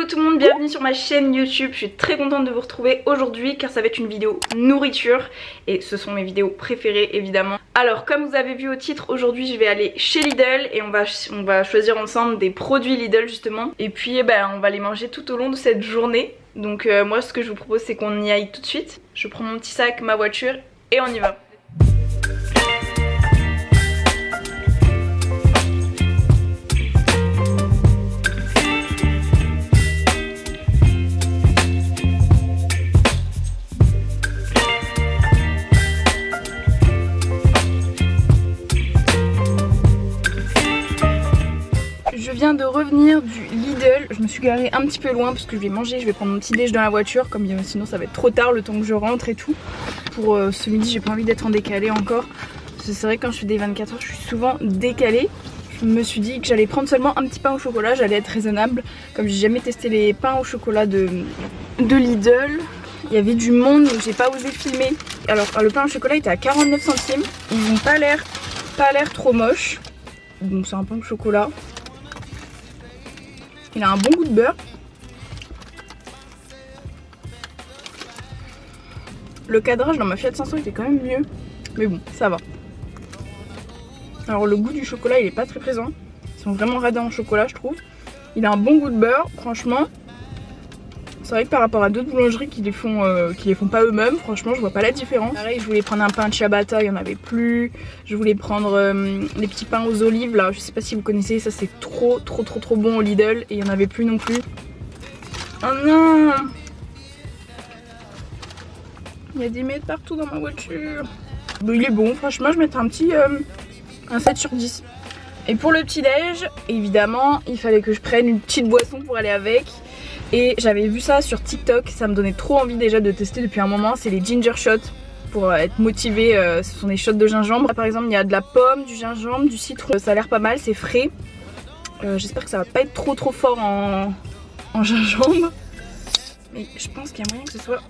Hello tout le monde, bienvenue sur ma chaîne YouTube. Je suis très contente de vous retrouver aujourd'hui car ça va être une vidéo nourriture et ce sont mes vidéos préférées évidemment. Alors comme vous avez vu au titre, aujourd'hui je vais aller chez Lidl et on va choisir ensemble des produits Lidl justement. Et puis on va les manger tout au long de cette journée. Donc moi ce que je vous propose c'est qu'on y aille tout de suite. Je prends mon petit sac, ma voiture et on y va. Je viens de revenir du Lidl, je me suis garée un petit peu loin parce que je vais manger, je vais prendre mon petit déj dans la voiture comme sinon ça va être trop tard le temps que je rentre et tout. Pour ce midi j'ai pas envie d'être en décalé encore. Parce que c'est vrai que quand je fais des 24 heures je suis souvent décalée. Je me suis dit que j'allais prendre seulement un petit pain au chocolat, j'allais être raisonnable. Comme j'ai jamais testé les pains au chocolat de Lidl. Il y avait du monde donc j'ai pas osé filmer. Alors le pain au chocolat était à 49 centimes. Ils ont pas l'air trop moches. Donc c'est un pain au chocolat. Il a un bon goût de beurre. Le cadrage dans ma Fiat 500 était quand même mieux. Mais bon, ça va. Alors le goût du chocolat il est pas très présent. Ils sont vraiment radins en chocolat je trouve. Il a un bon goût de beurre, franchement. C'est vrai que par rapport à d'autres boulangeries qui les font pas eux-mêmes, franchement je vois pas la différence. Pareil, je voulais prendre un pain ciabatta, il y en avait plus. Je voulais prendre les petits pains aux olives là, je sais pas si vous connaissez, ça c'est trop bon au Lidl et il y en avait plus non plus. Oh non! Il y a des miettes partout dans ma voiture. Bon, il est bon, franchement je mettrais un 7 sur 10. Et pour le petit déj, évidemment, il fallait que je prenne une petite boisson pour aller avec. Et j'avais vu ça sur TikTok, ça me donnait trop envie déjà de tester depuis un moment, c'est les ginger shots. Pour être motivé, ce sont des shots de gingembre. Là, par exemple, il y a de la pomme, du gingembre, du citron. Ça a l'air pas mal, c'est frais. J'espère que ça va pas être trop fort en gingembre. Mais je pense qu'il y a moyen que ce soit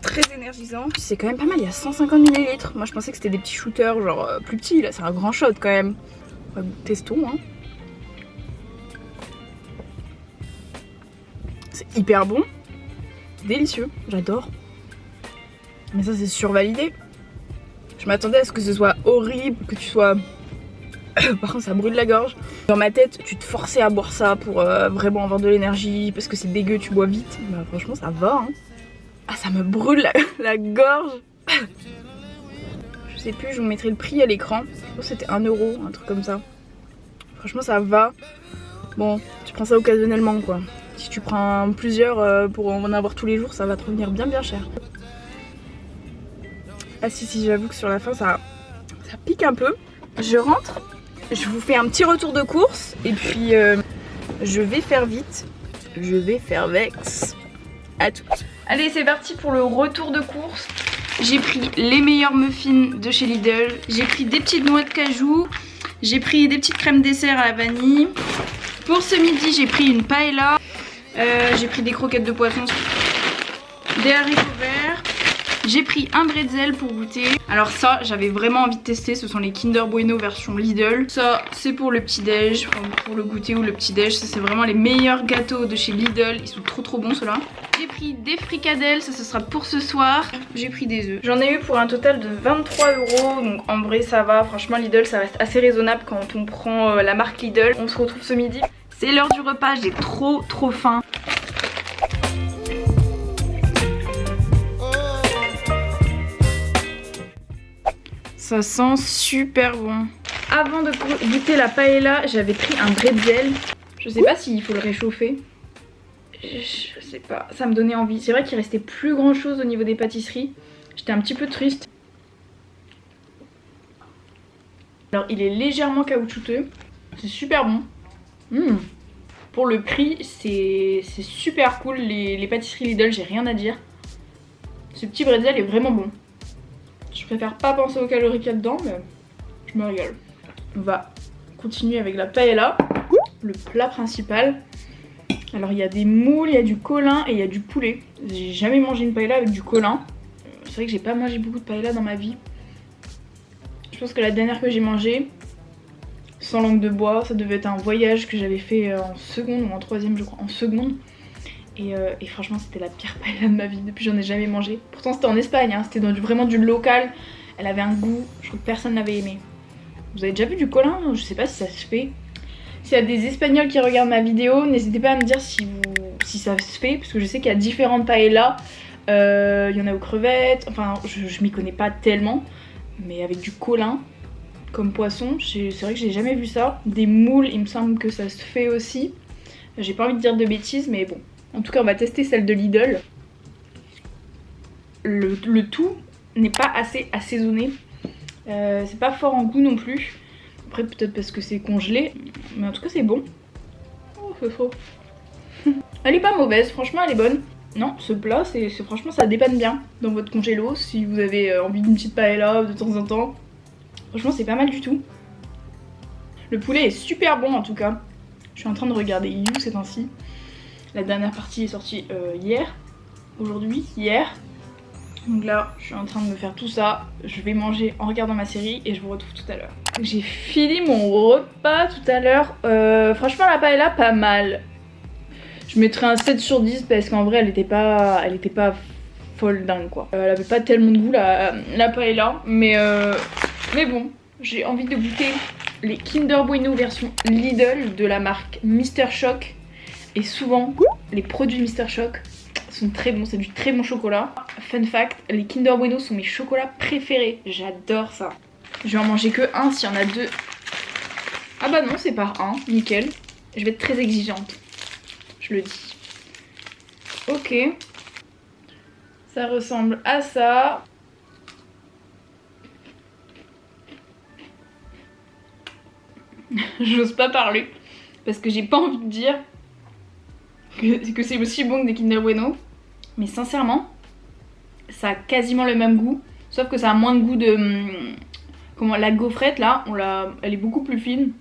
très énergisant. C'est quand même pas mal, il y a 150 ml. Moi je pensais que c'était des petits shooters, genre plus petits. Là c'est un grand shot quand même. Testons hein. C'est hyper bon, délicieux, j'adore. Mais ça c'est survalidé. Je m'attendais à ce que ce soit horrible, que tu sois... Par contre ça brûle la gorge. Dans ma tête tu te forçais à boire ça pour vraiment avoir de l'énergie parce que c'est dégueu, tu bois vite. Bah franchement ça va hein. Ah ça me brûle la gorge. Je sais plus, je vous mettrai le prix à l'écran. Je pense que c'était 1 €, un truc comme ça. Franchement ça va. Bon, tu prends ça occasionnellement quoi. Si tu prends plusieurs pour en avoir tous les jours, ça va te revenir bien cher. Ah si, j'avoue que sur la fin ça pique un peu. Je rentre, je vous fais un petit retour de course et puis je vais faire vite. Je vais faire vex. À tout. Allez c'est parti pour le retour de course. J'ai pris les meilleurs muffins de chez Lidl. J'ai pris des petites noix de cajou. J'ai pris des petites crèmes dessert à la vanille. Pour ce midi j'ai pris une paella. J'ai pris des croquettes de poisson, des haricots verts. J'ai pris un bretzel pour goûter. Alors ça j'avais vraiment envie de tester, ce sont les Kinder Bueno version Lidl. Ça c'est pour le petit déj, pour le goûter ou le petit déj. Ça c'est vraiment les meilleurs gâteaux de chez Lidl, ils sont trop bons ceux-là. J'ai pris des fricadelles, ça ce sera pour ce soir. J'ai pris des œufs. J'en ai eu pour un total de 23 €. Donc en vrai ça va, franchement Lidl ça reste assez raisonnable quand on prend la marque Lidl. On se retrouve ce midi. C'est l'heure du repas, j'ai trop faim. Ça sent super bon. Avant de goûter la paella, j'avais pris un bretzel. Je sais pas s'il faut le réchauffer. Je sais pas, ça me donnait envie. C'est vrai qu'il restait plus grand chose au niveau des pâtisseries. J'étais un petit peu triste. Alors il est légèrement caoutchouteux. C'est super bon. Pour le prix, c'est super cool. Les pâtisseries Lidl, j'ai rien à dire. Ce petit bretzel est vraiment bon. Je préfère pas penser aux calories qu'il y a dedans, mais je me régale. On va continuer avec la paella, le plat principal. Alors il y a des moules, il y a du colin et il y a du poulet. J'ai jamais mangé une paella avec du colin. C'est vrai que j'ai pas mangé beaucoup de paella dans ma vie. Je pense que la dernière que j'ai mangée, sans langue de bois. Ça devait être un voyage que j'avais fait en seconde ou en troisième je crois, en seconde. Et franchement c'était la pire paella de ma vie, depuis j'en ai jamais mangé. Pourtant c'était en Espagne, hein, c'était vraiment du local. Elle avait un goût, je crois que personne n'avait aimé. Vous avez déjà vu du colin? Je sais pas si ça se fait. S'il y a des Espagnols qui regardent ma vidéo, n'hésitez pas à me dire si ça se fait, parce que je sais qu'il y a différentes paellas. Il y en a aux crevettes, enfin je m'y connais pas tellement. Mais avec du colin comme poisson, c'est vrai que j'ai jamais vu ça. Des moules, il me semble que ça se fait aussi. J'ai pas envie de dire de bêtises, mais bon. En tout cas on va tester celle de Lidl. Le tout n'est pas assez assaisonné. C'est pas fort en goût non plus. Après peut-être parce que c'est congelé. Mais en tout cas c'est bon. Oh c'est faux. Elle est pas mauvaise, franchement elle est bonne. Non, ce plat, franchement ça dépanne bien dans votre congélo si vous avez envie d'une petite paella de temps en temps. Franchement c'est pas mal du tout. Le poulet est super bon en tout cas. Je suis en train de regarder You ces temps-ci. La dernière partie est sortie hier. Aujourd'hui, hier. Donc là, je suis en train de me faire tout ça. Je vais manger en regardant ma série et je vous retrouve tout à l'heure. J'ai fini mon repas tout à l'heure. Franchement, la paella, pas mal. Je mettrais un 7 sur 10 parce qu'en vrai, elle était pas folle dingue quoi. Elle avait pas tellement de goût la paella. Mais bon, j'ai envie de goûter les Kinder Bueno version Lidl de la marque Mister Shock. Et souvent, les produits Mister Shock sont très bons, c'est du très bon chocolat. Fun fact, les Kinder Bueno sont mes chocolats préférés, j'adore ça. Je vais en manger que un s'il y en a deux. Ah bah non, c'est par un, nickel. Je vais être très exigeante, je le dis. Ok. Ça ressemble à ça. J'ose pas parler parce que j'ai pas envie de dire que c'est aussi bon que des Kinder Bueno. Mais sincèrement, ça a quasiment le même goût. Sauf que ça a moins de goût de... Comment, la gaufrette là, elle est beaucoup plus fine.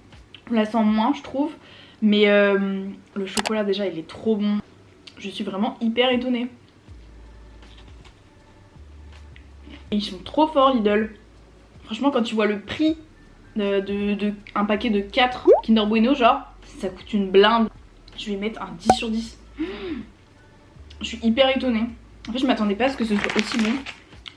On la sent moins je trouve. Mais le chocolat déjà il est trop bon. Je suis vraiment hyper étonnée. Et ils sont trop forts Lidl. Franchement quand tu vois le prix de un paquet de 4 Kinder Bueno genre, ça coûte une blinde. Je vais mettre un 10 sur 10. Je suis hyper étonnée. En fait je m'attendais pas à ce que ce soit aussi bon.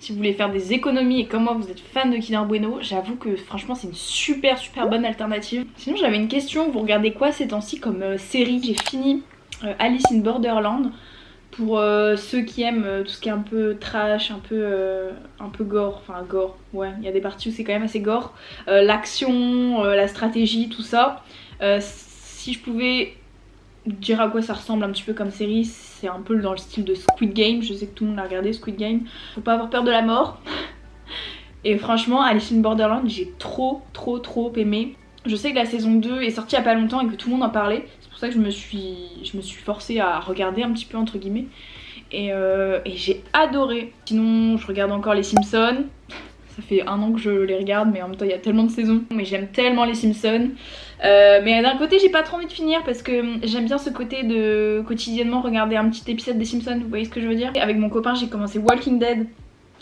Si vous voulez faire des économies et comme moi vous êtes fan de Kinder Bueno, j'avoue que franchement c'est une super bonne alternative. Sinon j'avais une question, vous regardez quoi ces temps-ci comme série? J'ai fini Alice in Borderland. Pour ceux qui aiment tout ce qui est un peu trash, un peu gore, enfin gore, ouais, il y a des parties où c'est quand même assez gore. L'action, la stratégie, tout ça. Si je pouvais dire à quoi ça ressemble un petit peu comme série, c'est un peu dans le style de Squid Game. Je sais que tout le monde a regardé Squid Game. Faut pas avoir peur de la mort. Et franchement, Alice in Borderland, j'ai trop aimé. Je sais que la saison 2 est sortie il y a pas longtemps et que tout le monde en parlait. C'est pour ça que je me suis forcée à regarder un petit peu entre guillemets. Et j'ai adoré. Sinon, je regarde encore les Simpsons. Ça fait 1 an que je les regarde, mais en même temps il y a tellement de saisons. Mais j'aime tellement les Simpsons. Mais d'un côté j'ai pas trop envie de finir parce que j'aime bien ce côté de quotidiennement regarder un petit épisode des Simpsons, vous voyez ce que je veux dire. Avec mon copain j'ai commencé Walking Dead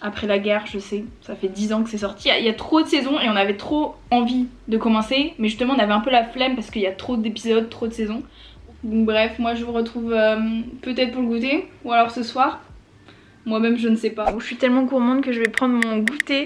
après la guerre, je sais, ça fait 10 ans que c'est sorti. Il y a trop de saisons et on avait trop envie de commencer, mais justement on avait un peu la flemme parce qu'il y a trop d'épisodes, trop de saisons. Donc bref, moi je vous retrouve peut-être pour le goûter ou alors ce soir. Moi-même je ne sais pas. Je suis tellement gourmande que je vais prendre mon goûter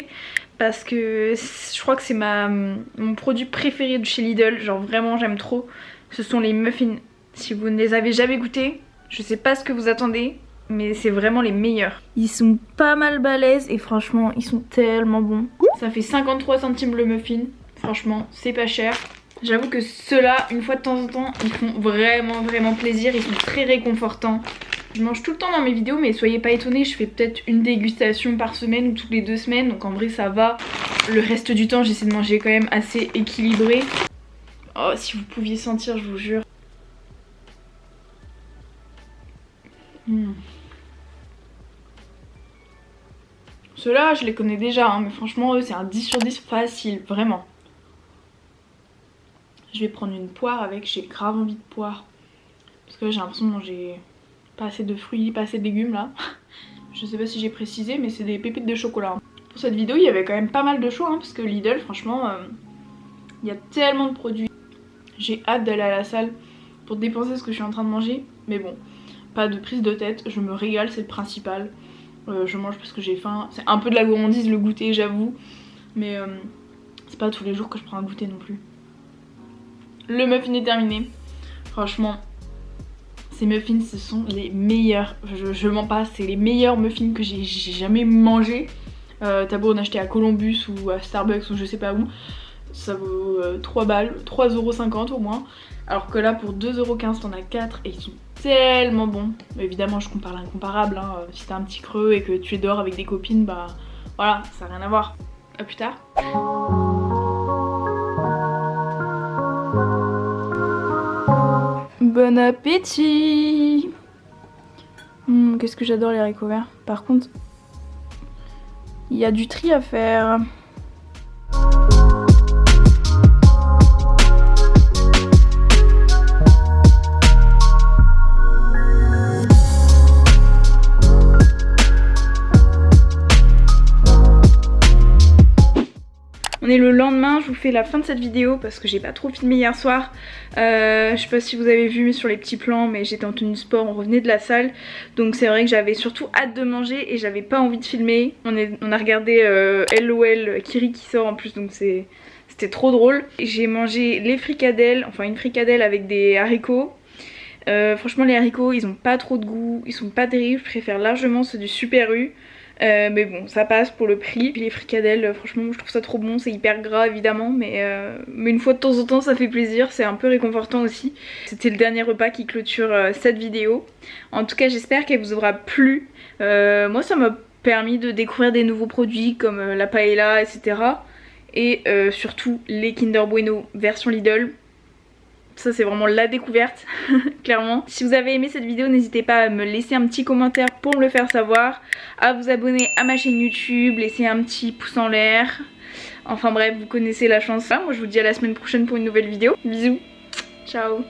parce que je crois que c'est mon produit préféré de chez Lidl. Genre vraiment j'aime trop. Ce sont les muffins. Si vous ne les avez jamais goûtés, je sais pas ce que vous attendez, mais c'est vraiment les meilleurs. Ils sont pas mal balèzes et franchement ils sont tellement bons. Ça fait 53 centimes le muffin. Franchement c'est pas cher. J'avoue que ceux-là, une fois de temps en temps, ils font vraiment plaisir. Ils sont très réconfortants. Je mange tout le temps dans mes vidéos, mais soyez pas étonnés, je fais peut-être une dégustation par semaine ou toutes les 2 semaines. Donc en vrai ça va. Le reste du temps j'essaie de manger quand même assez équilibré. Oh si vous pouviez sentir, je vous jure. Ceux-là je les connais déjà hein, mais franchement eux c'est un 10 sur 10 facile, vraiment. Je vais prendre une poire avec, j'ai grave envie de poire. Parce que là j'ai l'impression de manger pas assez de fruits, pas assez de légumes là. Je sais pas si j'ai précisé mais c'est des pépites de chocolat. Pour cette vidéo il y avait quand même pas mal de choix hein, parce que Lidl franchement Il y a tellement de produits. J'ai hâte d'aller à la salle pour dépenser ce que je suis en train de manger. Mais bon, pas de prise de tête, je me régale, c'est le principal. Je mange parce que j'ai faim. C'est un peu de la gourmandise le goûter, j'avoue. Mais c'est pas tous les jours que je prends un goûter non plus. Le muffin est terminé. Franchement, ces muffins, ce sont les meilleurs. Je mens pas, c'est les meilleurs muffins que j'ai jamais mangé. T'as beau en acheter à Columbus ou à Starbucks ou je sais pas où. Ça vaut 3 balles, 3,50€ au moins. Alors que là pour 2,15€ t'en as 4 et ils sont tellement bons. Mais évidemment je compare l'incomparable, hein. Si t'as un petit creux et que tu es dehors avec des copines, bah voilà, ça n'a rien à voir. A plus tard. Bon appétit. Qu'est-ce que j'adore les haricots verts. Par contre, il y a du tri à faire. On est le lendemain, je vous fais la fin de cette vidéo parce que j'ai pas trop filmé hier soir. Je sais pas si vous avez vu sur les petits plans, mais j'étais en tenue de sport, on revenait de la salle. Donc c'est vrai que j'avais surtout hâte de manger et j'avais pas envie de filmer. On a regardé LOL Kiri qui sort en plus, donc c'était trop drôle. J'ai mangé les fricadelles, enfin une fricadelle avec des haricots. Franchement les haricots ils ont pas trop de goût, ils sont pas terribles, je préfère largement ceux du Super U. Mais bon ça passe pour le prix. Puis les fricadelles franchement je trouve ça trop bon, c'est hyper gras évidemment mais une fois de temps en temps ça fait plaisir, c'est un peu réconfortant aussi. C'était le dernier repas qui clôture cette vidéo. En tout cas j'espère qu'elle vous aura plu. Moi ça m'a permis de découvrir des nouveaux produits comme la paella etc. Et surtout les Kinder Bueno version Lidl. Ça c'est vraiment la découverte, clairement. Si vous avez aimé cette vidéo, n'hésitez pas à me laisser un petit commentaire pour me le faire savoir. À vous abonner à ma chaîne YouTube, laisser un petit pouce en l'air. Enfin bref, vous connaissez la chanson. Moi je vous dis à la semaine prochaine pour une nouvelle vidéo. Bisous, ciao.